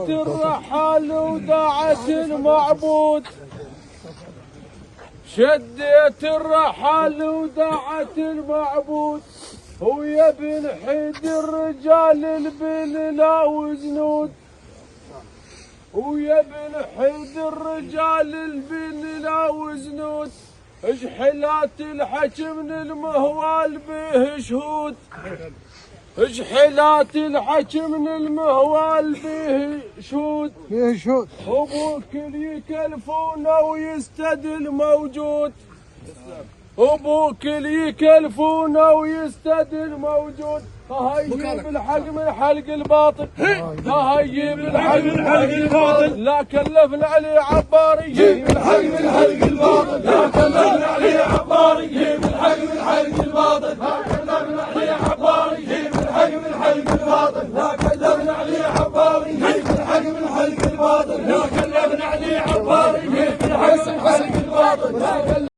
الرحال وداعت المعبود، شديت الرحال وداعت المعبود، ويا بن حيد الرجال البن لا وزنود، ويا بن حيد الرجال البن لا وزنود، اجحلات الحكم المهوال به شهود، اجحلات الحكم المهوال به شهود، ابوك اللي يكلفونه ويستدل موجود، ابوك اللي يكلفونه ويستدل موجود، هيب الحق من حلق الباطل، هيب الحق من حلق الباطل، لا كلفنا عليه عباري، يجيب الحق من حلق الباطل، لا كلفنا عليه عباري، يجيب الحق من حلق الباطل، لا كلفنا عليه عباري، يجيب الحق من حلق الباطل، لا كلفنا عليه عباري، يجيب الحق من حلق الباطل، لا كلفنا عليه عباري، يجيب الحق من حلق الباطل.